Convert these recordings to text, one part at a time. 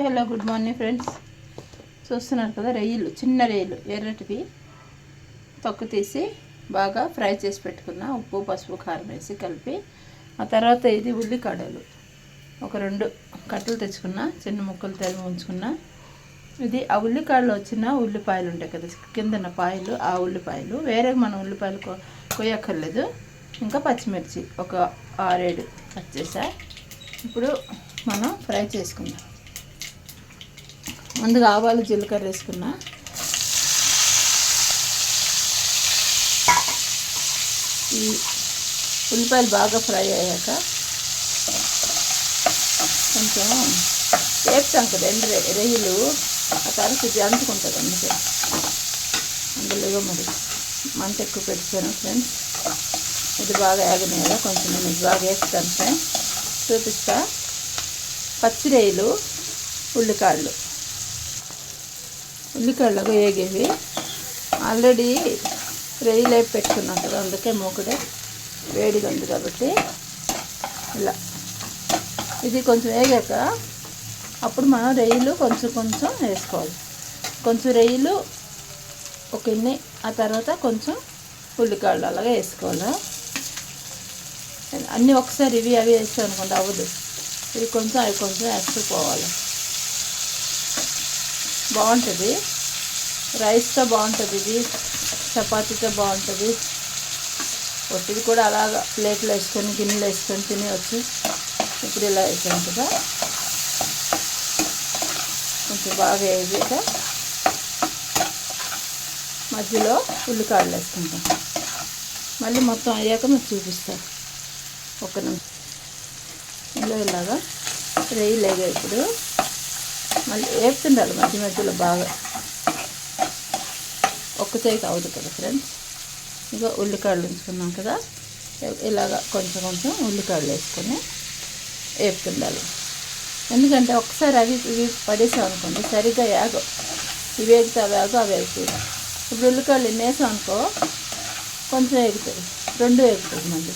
Hello good morning friends. చూస్తున్నారు కదా, రొయ్యలు, చిన్న రొయ్యలు ఎర్రటివి తొక్కు తీసి బాగా ఫ్రై చేసి పెట్టుకున్న, ఉప్పు పసుపు కారం వేసి కలిపి. ఆ తర్వాత ఇది ఉల్లికాడలు ఒక 2 కట్టలు తెచ్చుకున్న, చిన్న ముక్కలు తరిగి ఉంచుకున్న. ఇది ఆ ఉల్లికాడలో వచ్చిన ఉల్లిపాయలు ఉంటాయి కదా కిందన పాయలు, ఆ ఉల్లిపాయలు వేరే మనం ఉల్లిపాయలు కొయ్యక్కర్లేదు. ఇంకా పచ్చిమిర్చి ఒక 6-7 కట్ చేసా. ఇప్పుడు మనం ఫ్రై చేసుకుందాం. ముందుగా ఆవాలు జీలకర్ర వేసుకున్నా. ఈ ఉల్లిపాయలు బాగా ఫ్రై అయ్యాక కొంచెం వేపుతాం కదా రొయ్యలు, ఆ తర్వాత ఇది అంటుకుంటుంది. అందులో మరి మంట ఎక్కువ పెట్టుతాను ఫ్రెండ్స్. ఇది బాగా ఆగనేలా కొంచెం నేను ఇది బాగా వేస్తాను ఫ్రెండ్స్, చూపిస్తా. పచ్చి రొయ్యలు, ఉల్లికాడలు వేగేవి. ఆల్రెడీ రొయ్యలు వేపి పెట్టుకున్నాం కదా, అందుకే మూకుడే వేడిగా ఉంది కాబట్టి ఇలా. ఇది కొంచెం వేగాక అప్పుడు మనం రొయ్యలు కొంచెం వేసుకోవాలి. కొంచెం రొయ్యలు ఒక ఇన్ని, ఆ తర్వాత కొంచెం ఉల్లికాడలు అలాగే వేసుకోవాలి. అన్నీ ఒకసారి ఇవి అవి వేస్తాం అనుకోండి, అవ్వదు. ఇది కొంచెం అవి కొంచెం వేసుకోవాలి. బాగుంటుంది, రైస్తో బాగుంటుంది, ఇది చపాతీతో బాగుంటుంది. ఒట్టిది కూడా అలాగా ప్లేట్లో వేసుకొని గిన్నెలు వేసుకొని తినేవచ్చు. ఇప్పుడు ఇలా వేసాం కదా, కొంచెం బాగా వేసాక మధ్యలో ఉల్లికాడలు వేసుకుంటాం. మళ్ళీ మొత్తం అయ్యాక మీకు చూపిస్తాను. ఒక నిమిషం ఇందులో ఇలాగా రొయ్యలు వేగా. ఇప్పుడు మళ్ళీ వేపుతుండాలి మధ్య మధ్యలో బాగా, ఒక్క చేయికి అవ్వదు కదా ఫ్రెండ్స్. ఇంకా ఉల్లికాడలు ఉంచుకున్నాం కదా, ఇలాగా కొంచెం ఉల్లికాడలు వేసుకొని వేపుతుండాలి. ఎందుకంటే ఒకసారి అవి ఇవి పడేసాం అనుకోండి, సరిగ్గా వేగవు. ఇవి వేగితే అవి వేగుతుంది. ఇప్పుడు ఉల్లికాడలు వేసాం అనుకో, కొంచెం వేగుతుంది, 2 వేగుతుంది. మళ్ళీ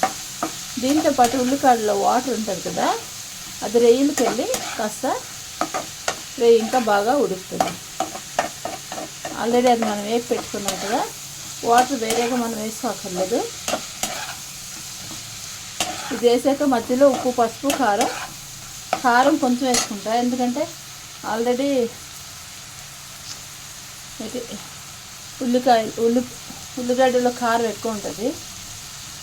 దీంతో పాటు ఉల్లికాడలో వాటర్ ఉంటుంది కదా, అది రొయ్యలకి వెళ్ళి కాస్త రొయ్య ఇంకా బాగా ఉడుకుతుంది. ఆల్రెడీ అది మనం వేసి పెట్టుకున్నాం కదా, వాటర్ వేరేగా మనం వేసుకోక్కర్లేదు. ఇది వేసాక మధ్యలో ఉప్పు పసుపు కారం కొంచెం వేసుకుంటా. ఎందుకంటే ఆల్రెడీ ఉల్లిగడ్డలో కారం ఎక్కువ ఉంటుంది.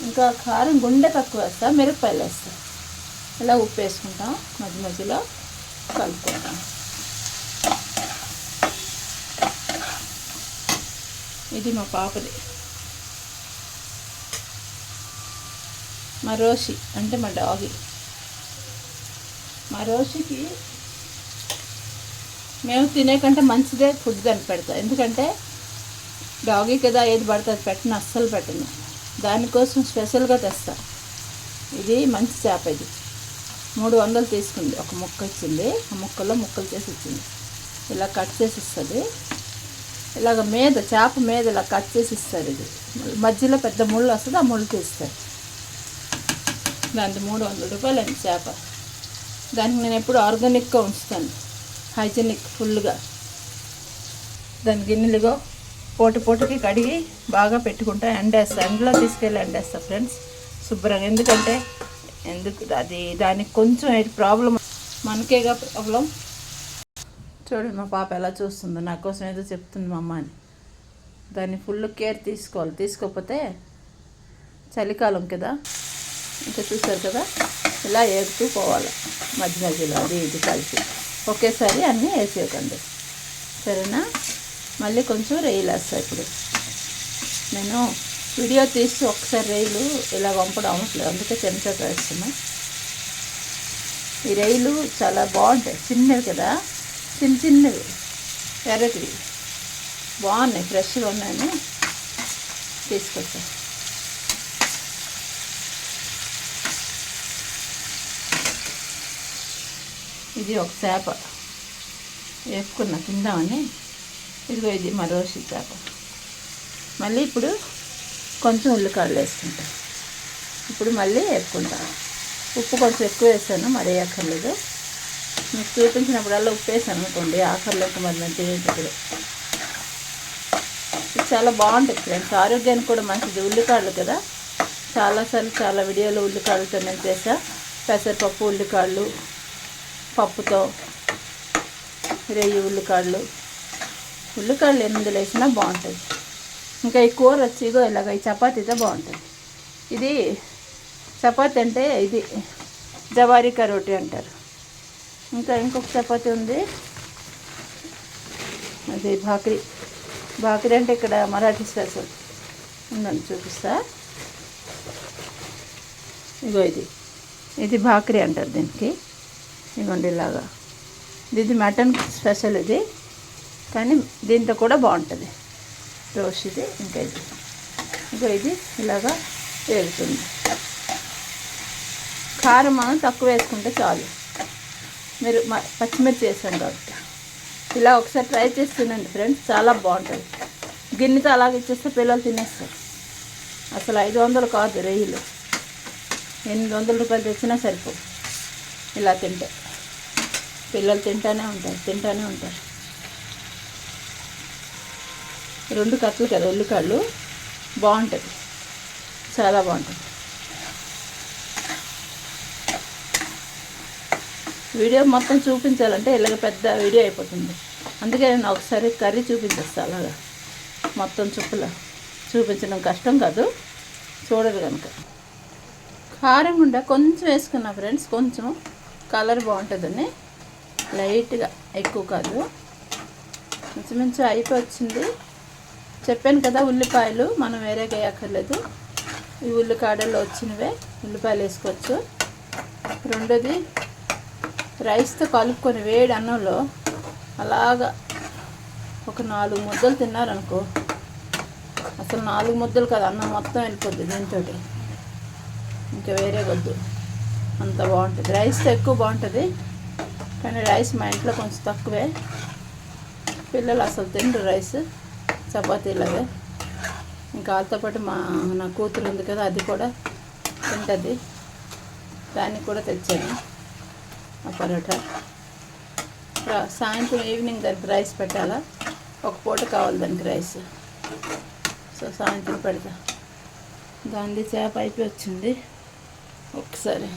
ఇంకా కారం గుండె తక్కువ వేస్తా, మిరపకాయలు వేస్తా. ఇలా ఉప్పు వేసుకుంటాం, మధ్య మధ్యలో కలుపుకుంటాం. ఇది మా పాపది, మా రోషి అంటే మా డాగి. మా రోషికి మేము తినే కంటే మంచిదే ఫుడ్ దాన్ని పెడతాం. ఎందుకంటే డాగీ కదా, ఏది పడుతుంది పెట్టను, అస్సలు పెట్టను. దానికోసం స్పెషల్గా తెస్తా. ఇది మంచి చేప, ఇది 300 తీసుకుంది. ఒక ముక్క ఇచ్చింది, ఆ ముక్కలో ముక్కలు చేసి ఇచ్చింది. ఇలా కట్ చేసి ఇస్తుంది. ఇలాగ చేప మీద ఇలా కట్ చేసి ఇస్తారు. ఇది మధ్యలో పెద్ద ముళ్ళు వస్తుంది, ఆ ముళ్ళు తీస్తారు. దానికి 300 రూపాయలు అండి చేప. దానికి నేను ఎప్పుడు ఆర్గానిక్గా ఉంచుతాను, హైజీనిక్ ఫుల్గా. దాని గిన్నెలుగో పోటుకి కడిగి బాగా పెట్టుకుంటా, ఎండేస్తా. ఎండలో తీసుకెళ్ళి ఎండేస్తా ఫ్రెండ్స్ శుభ్రంగా. ఎందుకంటే అది దానికి కొంచెం ప్రాబ్లం, మనకేగా ప్రాబ్లం. చూడండి మా పాప ఎలా చూస్తుందో, నా కోసం ఏదో చెప్తుంది మా అమ్మ అని. దాన్ని ఫుల్ కేర్ తీసుకోవాలి. తీసుకోకపోతే చలికాలం కదా, ఇంకా చూస్తారు కదా, ఇలా ఏడుతూ పోవాలి మధ్య మధ్యలో. అది ఇది కలిపి ఒకేసారి అన్నీ వేసేయకండి, సరేనా? మళ్ళీ కొంచెం రొయ్యలు వేస్తాను. ఇప్పుడు నేను వీడియో తీసి ఒకసారి రొయ్యలు ఇలా వంపడం అవ్వట్లేదు, అందుకే చెంచాతో వేస్తున్నా. ఈ రొయ్యలు చాలా బాగుంటాయి, చిన్నవి కదా, చిన్నవి ఎర్రటివి బాగున్నాయి, ఫ్రెష్గా ఉన్నాయని తీసుకొచ్చాను. ఇది ఒక చేప వేపుకున్నా తిందామని. ఇదిగో ఇది మా రోషి చేప. మళ్ళీ ఇప్పుడు కొంచెం ఉల్లికాడలు వేసుకుంటాం. ఇప్పుడు మళ్ళీ వేపుకుంటాం. ఉప్పు కొంచెం ఎక్కువ వేసాను, మరీ వేయక్కర్లేదు. మీకు చూపించినప్పుడల్లా ఉప్పు వేసాను అనుకోండి, ఆఖరిలోకి మరి నేను తినేటప్పుడు. ఇది చాలా బాగుంటుంది ఫ్రెండ్స్, ఆరోగ్యానికి కూడా మంచిది. ఉల్లికాడలు కదా, చాలాసార్లు చాలా వీడియోలు ఉల్లికాడలతో నేను చేసా. పెసరపప్పు ఉల్లికాడలు, పప్పుతో ఉల్లికాడలు ఎనిమిదిలు వేసినా బాగుంటుంది. ఇంకా ఈ కూర వచ్చి ఇగో ఇలాగ ఈ చపాతీతో బాగుంటుంది. ఇది చపాతీ అంటే ఇది జవారికా రోటీ అంటారు. ఇంకా ఇంకొక చపాతీ ఉంది, అది భాకరీ అంటే ఇక్కడ మరాఠీ స్పెషల్ ఉందని చూపిస్తా. ఇగో ఇది భాకరీ అంటారు దీనికి. ఇగోండి ఇలాగా, ఇది మటన్ స్పెషల్ ఇది, కానీ దీంతో కూడా బాగుంటుంది రోస్ట్. ఇది ఇంకా ఇది ఇలాగా వేగుతుంది. కారం మనం తక్కువ వేసుకుంటే చాలు, మీరు పచ్చిమిర్చి వేసాం కాబట్టి. ఇలా ఒకసారి ట్రై చేసి తినండి ఫ్రెండ్స్, చాలా బాగుంటుంది. గిన్నెతో అలాగే ఇచ్చేస్తే పిల్లలు తినేస్తారు. అసలు 500 కాదు రొయ్యలు, 800 రూపాయలు తెచ్చినా సరిపో. ఇలా తింటే పిల్లలు తింటానే ఉంటారు. 2 కట్టలు కదా ఉల్లికాడలు, బాగుంటుంది, చాలా బాగుంటుంది. వీడియో మొత్తం చూపించాలంటే ఇలాగ పెద్ద వీడియో అయిపోతుంది. అందుకే నేను ఒకసారి కర్రీ చూపించేస్తాను. అలాగా మొత్తం చుప్పులా చూపించడం కష్టం కాదు, చూడరు కనుక. కారం గుండా కొంచెం వేసుకున్నా ఫ్రెండ్స్, కొంచెం కలర్ బాగుంటుందని, లైట్గా, ఎక్కువ కాదు. ఇంచుమించు అయిపోయింది. చెప్పాను కదా, ఉల్లిపాయలు మనం వేరేగా వేయక్కర్లేదు, ఈ ఉల్లికాడల్లో వచ్చినవే ఉల్లిపాయలు వేసుకోవచ్చు. రెండోది, రైస్తో కలుపుకొని వేడి అన్నంలో అలాగా ఒక 4 ముద్దలు తిన్నారనుకో, అసలు 4 ముద్దలు కాదు, అన్నం మొత్తం వెళ్ళిపోద్ది దీంతో. ఇంకా వేరే వద్దు, అంత బాగుంటుంది. రైస్తో ఎక్కువ బాగుంటుంది, కానీ రైస్ మా ఇంట్లో కొంచెం తక్కువే. పిల్లలు అసలు తినరు రైస్, చపాతీలాగే. ఇంకా వాళ్ళతో పాటు నా కూతురు ఉంది కదా, అది కూడా తింటుంది. దానికి కూడా తెచ్చాను ఆ పరోటా. సాయంత్రం ఈవినింగ్ దానికి రైస్ పెట్టాలా, ఒక పూట కావాలి దానికి రైస్. సో సాయంత్రం పెడతా. దానిది చేప అయిపోయి వచ్చింది, ఒకసారి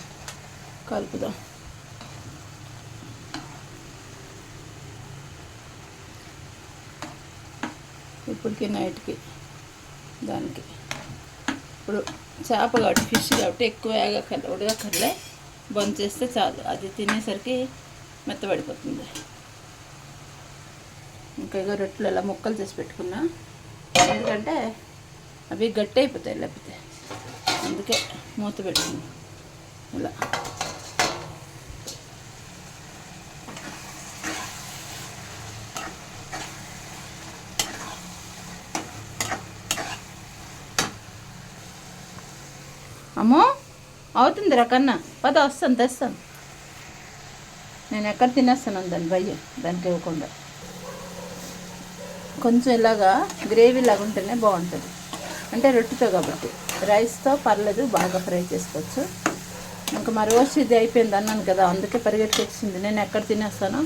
కలుపుదాం. ఇప్పటికి నైట్కి దానికి, ఇప్పుడు చేప కాబట్టి, ఫిష్ కాబట్టి ఎక్కువ ఉడకక్కర్లే, బంద్ చేస్తే చాలు. అది తినేసరికి మెత్తబడిపోతుంది. ఇంకా ఇగో రొట్టెలు ఇలా ముక్కలు చేసి పెట్టుకున్నా, ఎందుకంటే అవి గట్టి అయిపోతాయి లేకపోతే, అందుకే మూత పెట్టుకున్నా ఇలా. అమ్మో అవుతుంది కన్నా, పద వస్తాను తెస్తాను. నేను ఎక్కడ తినేస్తాను దాని భయ్య, దానికి ఇవ్వకుండా. కొంచెం ఇలాగా గ్రేవీ లాగా ఉంటేనే బాగుంటుంది, అంటే రొట్టెతో కాబట్టి. రైస్తో పర్లేదు, బాగా ఫ్రై చేసుకోవచ్చు. ఇంకా మరి రోస్ట్ ఇది అయిపోయింది అన్నాను కదా, అందుకే పరిగెట్టుకొచ్చింది. నేను ఎక్కడ తినేస్తానో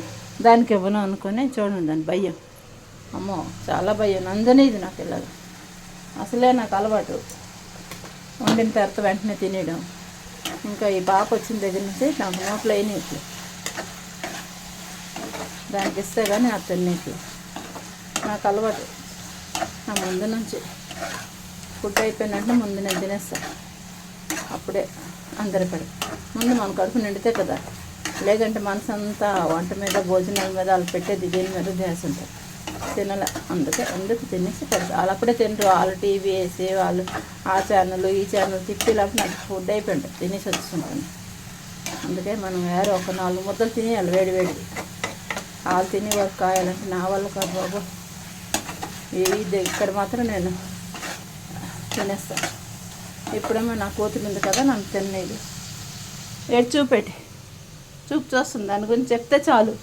దానికి ఇవ్వను అనుకుని చూడండి దాని భయం. అమ్మో చాలా భయం, నందని ఇది నాకు ఇలాగ. అసలే నాకు అలవాటు వండిన తర్వాత వెంటనే తినేయడం. ఇంకా ఈ పాప వచ్చిన దగ్గర నుంచి నాకు నోట్లో అయినట్లు, దానికి ఇస్తే కానీ అది తినేట్లు నాకు అలవాటు. నా ముందు నుంచి ఫుడ్ అయిపోయినట్టు ముందు నేను తినేస్తాను, అప్పుడే అందరి పడి. ముందు మన కడుపు నిండితే కదా, లేదంటే మనసు అంతా వంట మీద, భోజనాల మీద, వాళ్ళు పెట్టేది దీని మీద ధ్యాస ఉంటుంది. తినలే, అందుకు తినేసి పెడతారు. వాళ్ళు అప్పుడే తినరు, వాళ్ళు టీవీ వేసి వాళ్ళు ఆ ఛానల్ ఈ ఛానల్ తిప్పి, లేకపోతే నాకు ఫుడ్ అయిపోయి ఉంటుంది, తినేసి వచ్చుకుంటాను. అందుకే మనం వేరే ఒక 4 ముద్దలు తినేయాలి వేడి. వాళ్ళు తినే వరకు కాయాలంటే నా వల్ల కాదు బాబు. ఇది ఇక్కడ మాత్రం నేను తినేస్తాను. ఇప్పుడేమో నా కూతురు ఉంది కదా, నన్ను తినేది ఏడు చూపు చూస్తుంది. దాని గురించి చెప్తే చాలు,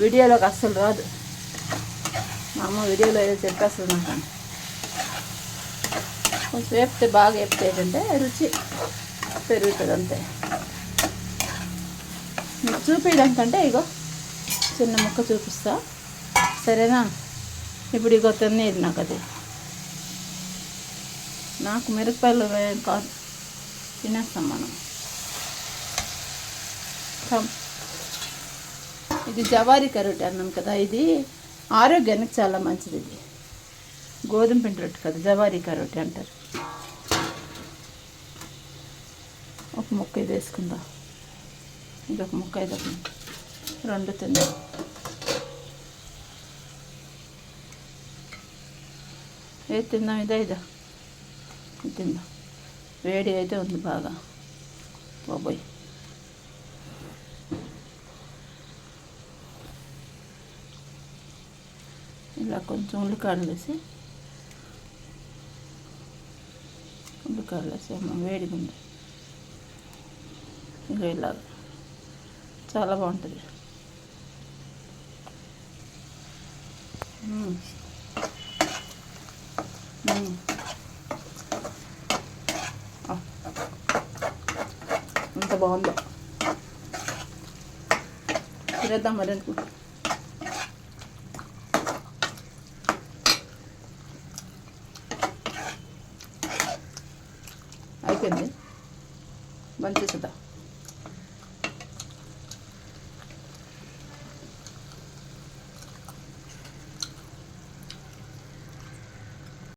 వీడియోలోకి అస్సలు రాదు. మా అమ్మ వీడియోలో ఏదో చెప్పేస్తుంది నాకు. కొంచెం వేపితే, బాగా వేపితే ఏంటంటే రుచి పెరుగుతుంది అంతే. మీకు చూపించడానికంటే ఇగో చిన్న ముక్క చూపిస్తా, సరేనా? ఇప్పుడు ఇగో తినేది నాకు అది. నాకు మిరపకాయలు కాదు, తినేస్తాం మనం. ఇది జవారీ కరోటి అన్నాం కదా, ఇది ఆరోగ్యానికి చాలా మంచిది. ఇది గోధుమ పిండి రొట్టె కదా, జవారీ కరోటి అంటారు. ఒక ముక్క ఇది వేసుకుందాం, ఇంకొక ముక్క ఇది, రెండు తిందాం. ఏది తిందాం? ఇదా ఇది తిందాం. వేడి అయితే ఉంది బాగా బాబోయ్. ఇలా కొంచెం ఉల్లికాడలు వేసి వేడిగా ఉంది. ఇంకా ఇలా చాలా బాగుంటుంది. ఎంత బాగుందో. తినేద్దాం మరి ఎందుకు. అయిపోయింది, బంద్ చేసేద్దాం.